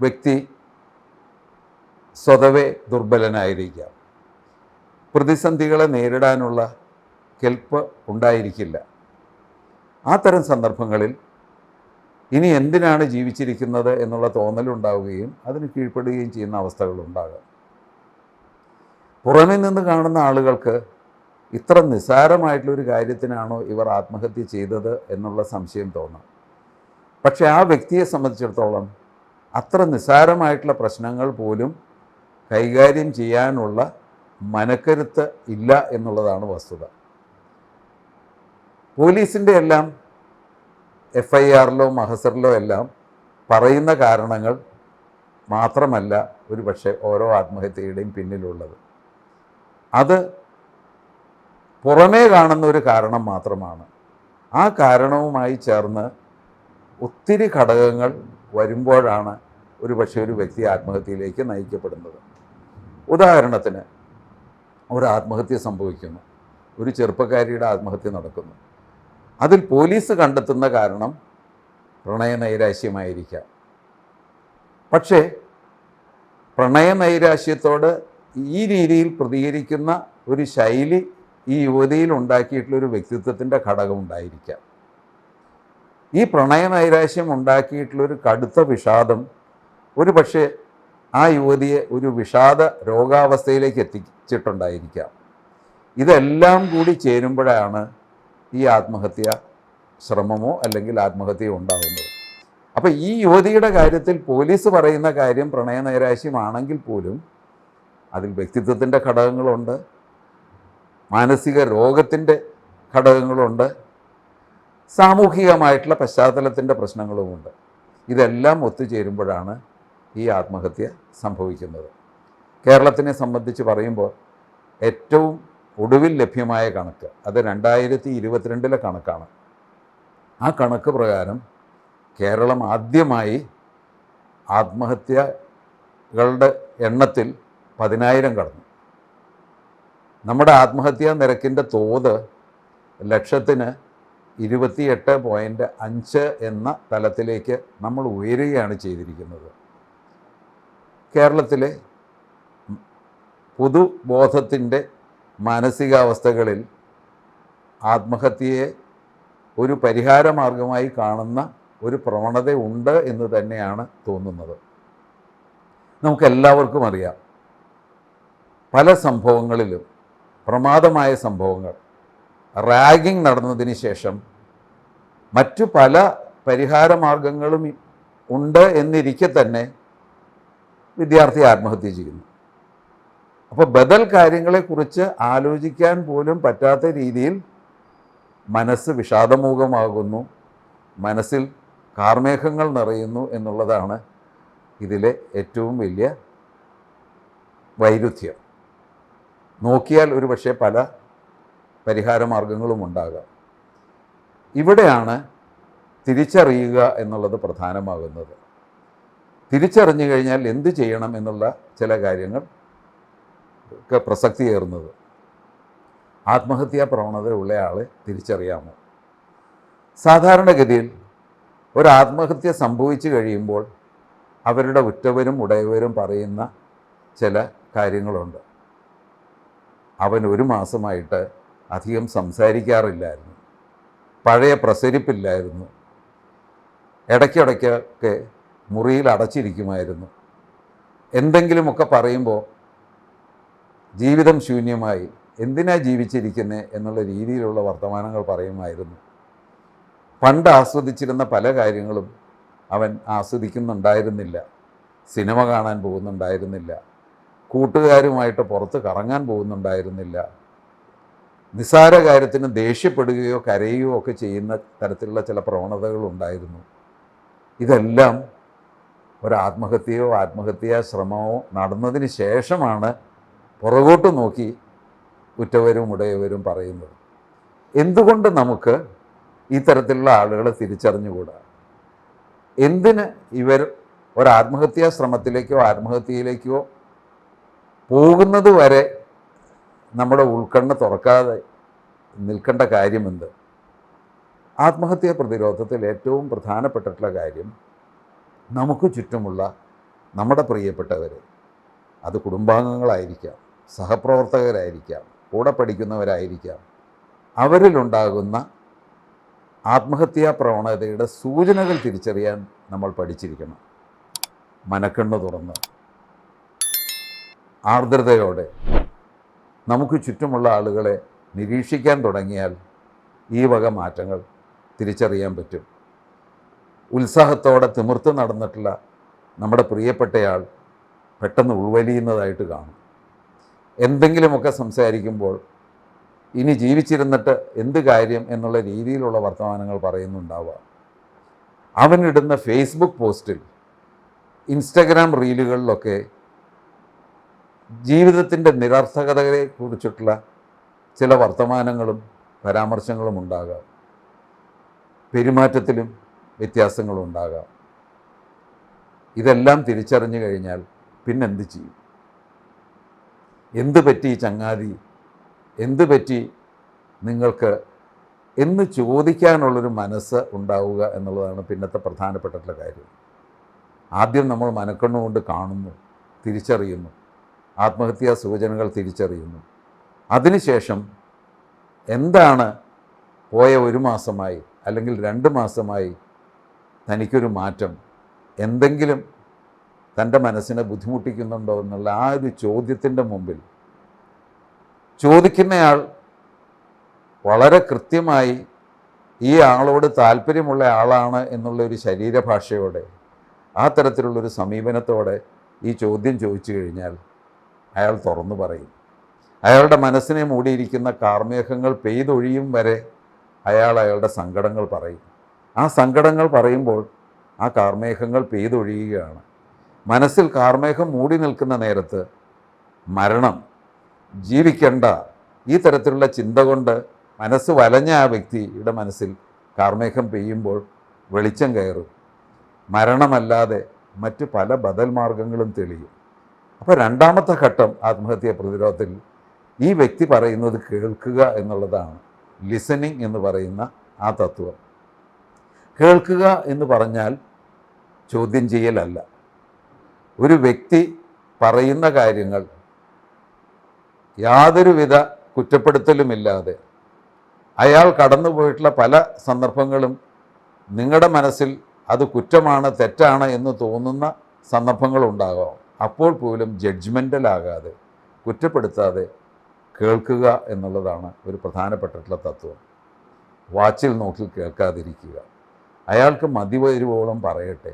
വ്യക്തി സ്വതവേ ദുർബലനായിരിക്കാം. പ്രതിസന്ധികളെ നേരിടാനുള്ള കെൽപ്പ് ഉണ്ടായിരിക്കില്ല. ആ തരം സന്ദർഭങ്ങളിൽ ഇനി എന്തിനാണ് ജീവിച്ചിരിക്കുന്നത് എന്നുള്ള തോന്നലുണ്ടാവുകയും അതിന് കീഴ്പ്പെടുകയും ചെയ്യുന്ന അവസ്ഥകളുണ്ടാകാം. പുറമേ നിന്ന് കാണുന്ന ആളുകൾക്ക് ഇത്ര നിസ്സാരമായിട്ടുള്ളൊരു കാര്യത്തിനാണോ ഇവർ ആത്മഹത്യ ചെയ്തത് എന്നുള്ള സംശയം തോന്നാം. പക്ഷേ ആ വ്യക്തിയെ സംബന്ധിച്ചിടത്തോളം അത്ര നിസ്സാരമായിട്ടുള്ള പ്രശ്നങ്ങൾ പോലും കൈകാര്യം ചെയ്യാനുള്ള മനക്കരുത്ത് ഇല്ല എന്നുള്ളതാണ് വസ്തുത. പോലീസിൻ്റെ എല്ലാം FIRലോ മഹസറിലോ എല്ലാം പറയുന്ന കാരണങ്ങൾ മാത്രമല്ല ഒരു പക്ഷേ ഓരോ ആത്മഹത്യയുടെയും പിന്നിലുള്ളത്. അത് പുറമേ കാണുന്ന ഒരു കാരണം മാത്രമാണ്. ആ കാരണവുമായി ചേർന്ന് ഒത്തിരി ഘടകങ്ങൾ വരുമ്പോഴാണ് ഒരു പക്ഷേ ഒരു വ്യക്തി ആത്മഹത്യയിലേക്ക് നയിക്കപ്പെടുന്നത്. ഉദാഹരണത്തിന്, ഒരു ആത്മഹത്യ സംഭവിക്കുന്നു, ഒരു ചെറുപ്പക്കാരിയുടെ ആത്മഹത്യ നടക്കുന്നു. അതിൽ പോലീസ് കണ്ടെത്തുന്ന കാരണം പ്രണയനൈരാശ്യമായിരിക്കാം. പക്ഷേ പ്രണയനൈരാശ്യത്തോട് ഈ രീതിയിൽ പ്രതികരിക്കുന്ന ഒരു ശൈലി ഈ യുവതിയിൽ ഉണ്ടാക്കിയിട്ടുള്ളൊരു വ്യക്തിത്വത്തിൻ്റെ ഘടകം ഉണ്ടായിരിക്കാം. ഈ പ്രണയനൈരാശ്യം ഉണ്ടാക്കിയിട്ടുള്ളൊരു കടുത്ത വിഷാദം ഒരു പക്ഷേ ആ യുവതിയെ ഒരു വിഷാദ രോഗാവസ്ഥയിലേക്ക് എത്തിച്ചിട്ടുണ്ടായിരിക്കാം. ഇതെല്ലാം കൂടി ചേരുമ്പോഴാണ് ഈ ആത്മഹത്യ ശ്രമമോ അല്ലെങ്കിൽ ആത്മഹത്യയോ ഉണ്ടാകുന്നത്. അപ്പോൾ ഈ യുവതിയുടെ കാര്യത്തിൽ പോലീസ് പറയുന്ന കാര്യം പ്രണയനൈരാശ്യമാണെങ്കിൽ പോലും അതിൽ വ്യക്തിത്വത്തിൻ്റെ ഘടകങ്ങളുണ്ട്, മാനസിക രോഗത്തിൻ്റെ ഘടകങ്ങളുണ്ട്, സാമൂഹികമായിട്ടുള്ള പശ്ചാത്തലത്തിൻ്റെ പ്രശ്നങ്ങളുമുണ്ട്. ഇതെല്ലാം ഒത്തുചേരുമ്പോഴാണ് ഈ ആത്മഹത്യ സംഭവിക്കുന്നത്. കേരളത്തിനെ സംബന്ധിച്ച് പറയുമ്പോൾ ഏറ്റവും ഒടുവിൽ ലഭ്യമായ കണക്ക് അത് 2022 കണക്കാണ്. ആ കണക്ക് പ്രകാരം കേരളം ആദ്യമായി ആത്മഹത്യകളുടെ എണ്ണത്തിൽ 10,000 കടന്നു. നമ്മുടെ ആത്മഹത്യാ നിരക്കിൻ്റെ തോത് ലക്ഷത്തിന് 28.5 എന്ന തലത്തിലേക്ക് നമ്മൾ ഉയരുകയാണ് ചെയ്തിരിക്കുന്നത്. കേരളത്തിലെ പൊതുബോധത്തിൻ്റെ മാനസികാവസ്ഥകളിൽ ആത്മഹത്യയെ ഒരു പരിഹാരമാർഗമായി കാണുന്ന ഒരു പ്രവണത ഉണ്ട് എന്ന് തന്നെയാണ് തോന്നുന്നത്. നമുക്കെല്ലാവർക്കും അറിയാം, പല സംഭവങ്ങളിലും പ്രമാദമായ സംഭവങ്ങൾ, റാഗിംഗ് നടന്നതിന് ശേഷം മറ്റു പല പരിഹാരമാർഗങ്ങളും ഉണ്ട് എന്നിരിക്കെ തന്നെ വിദ്യാർത്ഥി ആത്മഹത്യ ചെയ്യുന്നു. അപ്പോൾ ബദൽ കാര്യങ്ങളെക്കുറിച്ച് ആലോചിക്കാൻ പോലും പറ്റാത്ത രീതിയിൽ മനസ്സ് വിഷാദമുഖമാകുന്നു, മനസ്സിൽ കാർമേഘങ്ങൾ നിറയുന്നു എന്നുള്ളതാണ് ഇതിലെ ഏറ്റവും വലിയ വൈരുദ്ധ്യം. നോക്കിയാൽ ഒരു പക്ഷേ പല പരിഹാരമാർഗങ്ങളും ഉണ്ടാകാം. ഇവിടെയാണ് തിരിച്ചറിയുക എന്നുള്ളത് പ്രധാനമാകുന്നത്. തിരിച്ചറിഞ്ഞു കഴിഞ്ഞാൽ എന്ത് ചെയ്യണം എന്നുള്ള ചില കാര്യങ്ങൾ ഒക്കെ പ്രസക്തിയേറുന്നത്. ആത്മഹത്യാ പ്രവണതയുള്ള ആളെ തിരിച്ചറിയാമോ? സാധാരണഗതിയിൽ ഒരു ആത്മഹത്യ സംഭവിച്ചു കഴിയുമ്പോൾ അവരുടെ ഉറ്റവരും ഉടയവരും പറയുന്ന ചില കാര്യങ്ങളുണ്ട്. അവൻ 1 മാസമായിട്ട് അധികം സംസാരിക്കാറില്ലായിരുന്നു, പഴയ പ്രസരിപ്പില്ലായിരുന്നു, ഇടയ്ക്കിടയ്ക്കൊക്കെ മുറിയിൽ അടച്ചിരിക്കുമായിരുന്നു, എന്തെങ്കിലുമൊക്കെ പറയുമ്പോൾ ജീവിതം ശൂന്യമായി, എന്തിനാ ജീവിച്ചിരിക്കുന്നത് എന്നുള്ള രീതിയിലുള്ള വർത്തമാനങ്ങൾ പറയുമായിരുന്നു. പണ്ട് ആസ്വദിച്ചിരുന്ന പല കാര്യങ്ങളും അവൻ ആസ്വദിക്കുന്നുണ്ടായിരുന്നില്ല, സിനിമ കാണാൻ പോകുന്നുണ്ടായിരുന്നില്ല, കൂട്ടുകാരുമായിട്ട് പുറത്ത് കറങ്ങാൻ പോകുന്നുണ്ടായിരുന്നില്ല, നിസ്സാര കാര്യത്തിന് ദേഷ്യപ്പെടുകയോ കരയുകയോ ഒക്കെ ചെയ്യുന്ന തരത്തിലുള്ള ചില പ്രവണതകളുണ്ടായിരുന്നു. ഇതെല്ലാം ഒരു ആത്മഹത്യയോ ആത്മഹത്യാ ശ്രമമോ നടന്നതിന് ശേഷമാണ് പുറകോട്ട് നോക്കി ഉറ്റവരും ഉടയവരും പറയുന്നത്. എന്തുകൊണ്ട് നമുക്ക് ഈ തരത്തിലുള്ള ആളുകളെ തിരിച്ചറിഞ്ഞുകൂടാ? എന്തിന് ഇവർ ഒരു ആത്മഹത്യാ ശ്രമത്തിലേക്കോ ആത്മഹത്യയിലേക്കോ പോകുന്നത് വരെ നമ്മുടെ ഉൾക്കണ്ണ് തുറക്കാതെ നിൽക്കേണ്ട കാര്യമെന്ത്? ആത്മഹത്യാ പ്രതിരോധത്തിൽ ഏറ്റവും പ്രധാനപ്പെട്ടിട്ടുള്ള കാര്യം നമുക്ക് ചുറ്റുമുള്ള നമ്മുടെ പ്രിയപ്പെട്ടവർ, അത് കുടുംബാംഗങ്ങളായിരിക്കാം, സഹപ്രവർത്തകരായിരിക്കാം, കൂടെ പഠിക്കുന്നവരായിരിക്കാം, അവരിലുണ്ടാകുന്ന ആത്മഹത്യാ പ്രവണതയുടെ സൂചനകൾ തിരിച്ചറിയാൻ നമ്മൾ പഠിച്ചിരിക്കണം. മനക്കണ്ണ് തുറന്ന് ആർദ്രതയോടെ നമുക്ക് ചുറ്റുമുള്ള ആളുകളെ നിരീക്ഷിക്കാൻ തുടങ്ങിയാൽ ഈ വക മാറ്റങ്ങൾ തിരിച്ചറിയാൻ പറ്റും. ഉത്സാഹത്തോടെ തിമിർത്ത് നടന്നിട്ടുള്ള നമ്മുടെ പ്രിയപ്പെട്ടയാൾ പെട്ടെന്ന് ഉൾവലിയുന്നതായിട്ട് കാണും. എന്തെങ്കിലുമൊക്കെ സംസാരിക്കുമ്പോൾ ഇനി ജീവിച്ചിരുന്നിട്ട് എന്ത് കാര്യം എന്നുള്ള രീതിയിലുള്ള വർത്തമാനങ്ങൾ പറയുന്നുണ്ടാവുക. അവനിടുന്ന ഫേസ്ബുക്ക് പോസ്റ്റിൽ, ഇൻസ്റ്റഗ്രാം റീലുകളിലൊക്കെ ജീവിതത്തിൻ്റെ നിരർത്ഥകതയെ കുറിച്ചിട്ടുള്ള ചില വർത്തമാനങ്ങളും പരാമർശങ്ങളും ഉണ്ടാകാം. പെരുമാറ്റത്തിലും വ്യത്യാസങ്ങളും ഉണ്ടാകാം. ഇതെല്ലാം തിരിച്ചറിഞ്ഞു കഴിഞ്ഞാൽ പിന്നെന്ത് ചെയ്യും? എന്ത് പറ്റി ചങ്ങാതി, എന്ത് പറ്റി നിങ്ങൾക്ക് എന്ന് ചോദിക്കാനുള്ളൊരു മനസ്സ് ഉണ്ടാവുക എന്നുള്ളതാണ് പിന്നത്തെ പ്രധാനപ്പെട്ടിട്ടുള്ള കാര്യം. ആദ്യം നമ്മൾ മനക്കണ്ണുകൊണ്ട് കാണുന്നു, തിരിച്ചറിയുന്നു, ആത്മഹത്യാ സൂചനകൾ തിരിച്ചറിയുന്നു. അതിനുശേഷം എന്താണ് പോയ 1 മാസമായി അല്ലെങ്കിൽ 2 മാസമായി തനിക്കൊരു മാറ്റം, എന്തെങ്കിലും തൻ്റെ മനസ്സിനെ ബുദ്ധിമുട്ടിക്കുന്നുണ്ടോ എന്നുള്ള ആ ഒരു ചോദ്യത്തിൻ്റെ മുമ്പിൽ ചോദിക്കുന്നയാൾ വളരെ കൃത്യമായി ഈ ആളോട് താല്പര്യമുള്ള ആളാണ് എന്നുള്ളൊരു ശരീരഭാഷയോടെ, ആ തരത്തിലുള്ളൊരു സമീപനത്തോടെ ഈ ചോദ്യം ചോദിച്ചു കഴിഞ്ഞാൽ അയാൾ തുറന്നു പറയും. അയാളുടെ മനസ്സിനെ മൂടിയിരിക്കുന്ന കാർമേഘങ്ങൾ പെയ്തൊഴിയും വരെ അയാളുടെ സങ്കടങ്ങൾ പറയും. ആ സങ്കടങ്ങൾ പറയുമ്പോൾ ആ കാർമേഘങ്ങൾ പെയ്തൊഴിയുകയാണ്. മനസ്സിൽ കാർമേഘം മൂടി നിൽക്കുന്ന നേരത്ത് മരണം, ജീവിക്കണ്ട, ഈ തരത്തിലുള്ള ചിന്ത കൊണ്ട് മനസ്സ് വലഞ്ഞ ആ വ്യക്തിയുടെ മനസ്സിൽ കാർമേഘം പെയ്യുമ്പോൾ വെളിച്ചം കയറും. മരണമല്ലാതെ മറ്റു പല ബദൽ മാർഗങ്ങളും തെളിയും. അപ്പോൾ രണ്ടാമത്തെ ഘട്ടം ആത്മഹത്യാ പ്രതിരോധത്തിൽ ഈ വ്യക്തി പറയുന്നത് കേൾക്കുക എന്നുള്ളതാണ്. ലിസണിങ് എന്ന് പറയുന്ന ആ തത്വം. കേൾക്കുക എന്ന് പറഞ്ഞാൽ ചോദ്യം ചെയ്യലല്ല. ഒരു വ്യക്തി പറയുന്ന കാര്യങ്ങൾ യാതൊരുവിധ കുറ്റപ്പെടുത്തലുമില്ലാതെ, അയാൾ കടന്നുപോയിട്ടുള്ള പല സന്ദർഭങ്ങളും നിങ്ങളുടെ മനസ്സിൽ അത് കുറ്റമാണ്, തെറ്റാണ് എന്ന് തോന്നുന്ന സന്ദർഭങ്ങളുണ്ടാകാം. അപ്പോൾ പോലും ജഡ്ജ്മെൻ്റലാകാതെ, കുറ്റപ്പെടുത്താതെ കേൾക്കുക എന്നുള്ളതാണ് ഒരു പ്രധാനപ്പെട്ടിട്ടുള്ള തത്വം. വാച്ചിൽ നോക്കി കേൾക്കാതിരിക്കുക. അയാൾക്ക് മതി വരുവോളം പറയട്ടെ.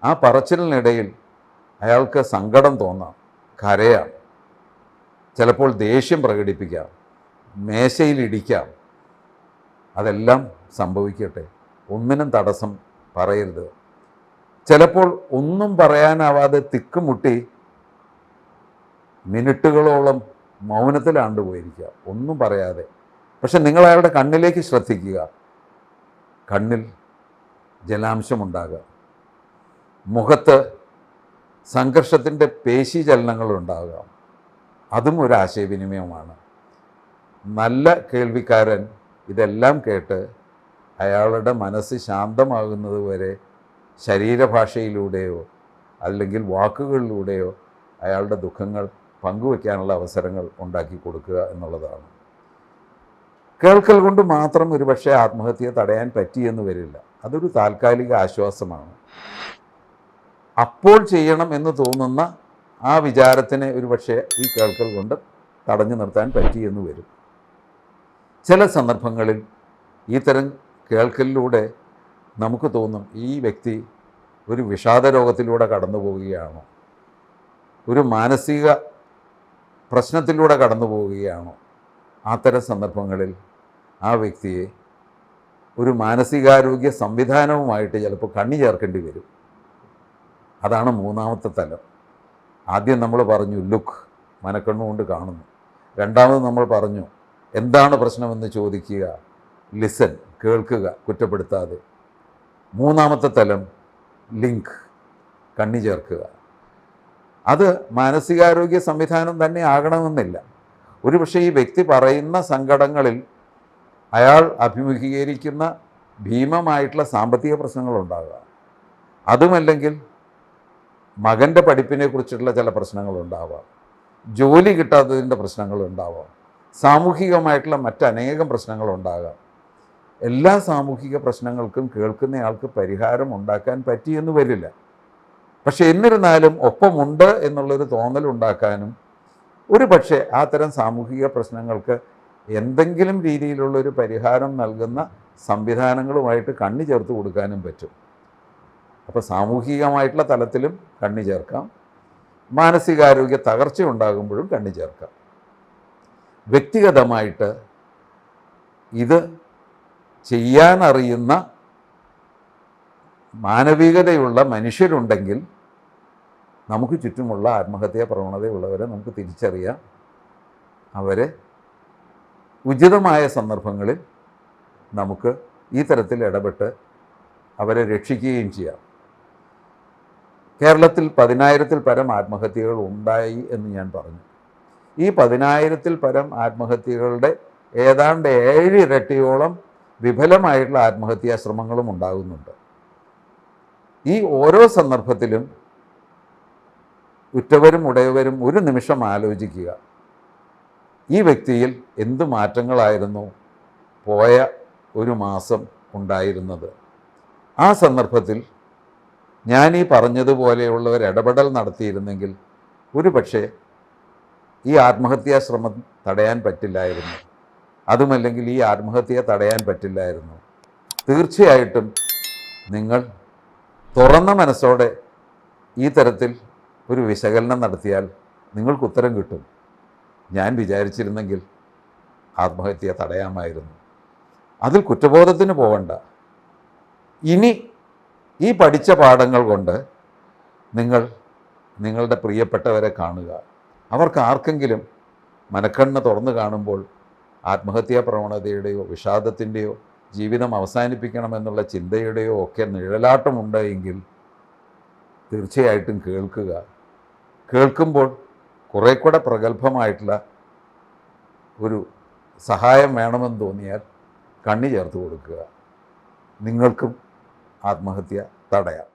ആ പറച്ചിലിനിടയിൽ അയാൾക്ക് സങ്കടം തോന്നാം, കരയാം, ചിലപ്പോൾ ദേഷ്യം പ്രകടിപ്പിക്കാം, മേശയിലിടിക്കാം. അതെല്ലാം സംഭവിക്കട്ടെ. ഒന്നിനും തടസ്സം പറയരുത്. ചിലപ്പോൾ ഒന്നും പറയാനാവാതെ തിക്കുമുട്ടി മിനിറ്റുകളോളം മൗനത്തിലാണ്ട് പോയിരിക്കുക, ഒന്നും പറയാതെ. പക്ഷെ നിങ്ങൾ അയാളുടെ കണ്ണിലേക്ക് ശ്രദ്ധിക്കുക. കണ്ണിൽ ജലാംശമുണ്ടാകുക, മുഖത്ത് സംഘർഷത്തിൻ്റെ പേശീചലനങ്ങളുണ്ടാകാം. അതും ഒരു ആശയവിനിമയമാണ്. നല്ല കേൾവിക്കാരൻ ഇതെല്ലാം കേട്ട് അയാളുടെ മനസ്സ് ശാന്തമാകുന്നത് വരെ ശരീരഭാഷയിലൂടെയോ അല്ലെങ്കിൽ വാക്കുകളിലൂടെയോ അയാളുടെ ദുഃഖങ്ങൾ പങ്കുവയ്ക്കാനുള്ള അവസരങ്ങൾ ഉണ്ടാക്കി കൊടുക്കുക എന്നുള്ളതാണ്. കേൾക്കൽ കൊണ്ട് മാത്രം ഒരുപക്ഷെ ആത്മഹത്യയെ തടയാൻ പറ്റിയെന്ന് വരില്ല. അതൊരു താൽക്കാലിക ആശ്വാസമാണ്. അപ്പോൾ ചെയ്യണം എന്ന് തോന്നുന്ന ആ വിചാരത്തിനെ ഒരുപക്ഷെ ഈ കേൾക്കൽ കൊണ്ട് തടഞ്ഞു നിർത്താൻ പറ്റിയെന്ന് വരും. ചില സന്ദർഭങ്ങളിൽ ഈ തരം കേൾക്കലിലൂടെ നമുക്ക് തോന്നും, ഈ വ്യക്തി ഒരു വിഷാദ രോഗത്തിലൂടെ കടന്നു പോവുകയാണോ, ഒരു മാനസിക പ്രശ്നത്തിലൂടെ കടന്നു പോവുകയാണോ. അത്തരം സന്ദർഭങ്ങളിൽ ആ വ്യക്തിയെ ഒരു മാനസികാരോഗ്യ സംവിധാനവുമായിട്ട് ചിലപ്പോൾ കണ്ണി ചേർക്കേണ്ടി വരും. അതാണ് മൂന്നാമത്തെ തലം. ആദ്യം നമ്മൾ പറഞ്ഞു ലുക്ക്, മനക്കണ്ണുകൊണ്ട് കാണുന്നു. രണ്ടാമത് നമ്മൾ പറഞ്ഞു എന്താണ് പ്രശ്നമെന്ന് ചോദിക്കുക, ലിസൺ, കേൾക്കുക, കുറ്റപ്പെടുത്താതെ. മൂന്നാമത്തെ തലം ലിങ്ക്, കണ്ണി ചേർക്കുക. അത് മാനസികാരോഗ്യ സംവിധാനം തന്നെ ആകണമെന്നില്ല. ഒരുപക്ഷെ ഈ വ്യക്തി പറയുന്ന സങ്കടങ്ങളിൽ അയാൾ അഭിമുഖീകരിക്കുന്ന ഭീമമായിട്ടുള്ള സാമ്പത്തിക പ്രശ്നങ്ങളുണ്ടാകുക, അതുമല്ലെങ്കിൽ മകൻ്റെ പഠിപ്പിനെ കുറിച്ചിട്ടുള്ള ചില പ്രശ്നങ്ങളുണ്ടാവാം, ജോലി കിട്ടാത്തതിൻ്റെ പ്രശ്നങ്ങളുണ്ടാവാം, സാമൂഹികമായിട്ടുള്ള മറ്റനേകം പ്രശ്നങ്ങളുണ്ടാകാം. എല്ലാ സാമൂഹിക പ്രശ്നങ്ങൾക്കും കേൾക്കുന്നയാൾക്ക് പരിഹാരം ഉണ്ടാക്കാൻ പറ്റിയെന്ന് വരില്ല. പക്ഷെ എന്നിരുന്നാലും ഒപ്പമുണ്ട് എന്നുള്ളൊരു തോന്നലുണ്ടാക്കാനും ഒരു പക്ഷേ അത്തരം സാമൂഹിക പ്രശ്നങ്ങൾക്ക് എന്തെങ്കിലും രീതിയിലുള്ളൊരു പരിഹാരം നൽകുന്ന സംവിധാനങ്ങളുമായിട്ട് കണ്ണി ചേർത്ത് കൊടുക്കാനും പറ്റും. അപ്പോൾ സാമൂഹികമായിട്ടുള്ള തലത്തിലും കണ്ണി ചേർക്കാം, മാനസികാരോഗ്യ തകർച്ച ഉണ്ടാകുമ്പോഴും കണ്ണി ചേർക്കാം. വ്യക്തിഗതമായിട്ട് ഇത് ചെയ്യാനറിയുന്ന മാനവികതയുള്ള മനുഷ്യരുണ്ടെങ്കിൽ നമുക്ക് ചുറ്റുമുള്ള ആത്മഹത്യാ പ്രവണതയുള്ളവരെ നമുക്ക് തിരിച്ചറിയാം. അവരെ ഉചിതമായ സന്ദർഭങ്ങളിൽ നമുക്ക് ഈ തരത്തിൽ ഇടപെട്ട് അവരെ രക്ഷിക്കുകയും ചെയ്യാം. കേരളത്തിൽ 10,000-ൽ പരം ആത്മഹത്യകൾ ഉണ്ടായി എന്ന് ഞാൻ പറഞ്ഞു. ഈ 10,000-ൽ പരം ആത്മഹത്യകളുടെ ഏതാണ്ട് 7 ഇരട്ടിയോളം വിഫലമായിട്ടുള്ള ആത്മഹത്യാ ശ്രമങ്ങളും ഉണ്ടാകുന്നുണ്ട്. ഈ ഓരോ സന്ദർഭത്തിലും ഉറ്റവരും ഉടയവരും ഒരു നിമിഷം ആലോചിക്കുക, ഈ വ്യക്തിയിൽ എന്ത് മാറ്റങ്ങളായിരുന്നു പോയ ഒരു മാസം ഉണ്ടായിരുന്നത്. ആ സന്ദർഭത്തിൽ ഞാൻ ഈ പറഞ്ഞതുപോലെയുള്ള ഒരു ഇടപെടൽ നടത്തിയിരുന്നെങ്കിൽ ഒരു പക്ഷേ ഈ ആത്മഹത്യാ ശ്രമം തടയാൻ പറ്റില്ലായിരുന്നു, അതുമല്ലെങ്കിൽ ഈ ആത്മഹത്യയെ തടയാൻ പറ്റില്ലായിരുന്നു. തീർച്ചയായിട്ടും നിങ്ങൾ തുറന്ന മനസ്സോടെ ഈ തരത്തിൽ ഒരു വിശകലനം നടത്തിയാൽ നിങ്ങൾക്ക് ഉത്തരം കിട്ടും. ഞാൻ വിചാരിച്ചിരുന്നെങ്കിൽ ആത്മഹത്യ തടയാമായിരുന്നു. അതിൽ കുറ്റബോധത്തിന് പോകണ്ട. ഇനി ഈ പഠിച്ച പാഠങ്ങൾ കൊണ്ട് നിങ്ങൾ നിങ്ങളുടെ പ്രിയപ്പെട്ടവരെ കാണുക. അവർക്ക് ആർക്കെങ്കിലും മനക്കണ്ണ് തുറന്നു കാണുമ്പോൾ ആത്മഹത്യാ പ്രവണതയുടെയോ വിഷാദത്തിൻ്റെയോ ജീവിതം അവസാനിപ്പിക്കണമെന്നുള്ള ചിന്തയുടെയോ ഒക്കെ നിഴലാട്ടമുണ്ട് എങ്കിൽ തീർച്ചയായിട്ടും കേൾക്കുക. കേൾക്കുമ്പോൾ കുറേ കൂടെ പ്രഗത്ഭമായിട്ടുള്ള ഒരു സഹായം വേണമെന്ന് തോന്നിയാൽ കണ്ണി ചേർത്ത് കൊടുക്കുക. നിങ്ങൾക്കും ആത്മഹത്യ തടയാം.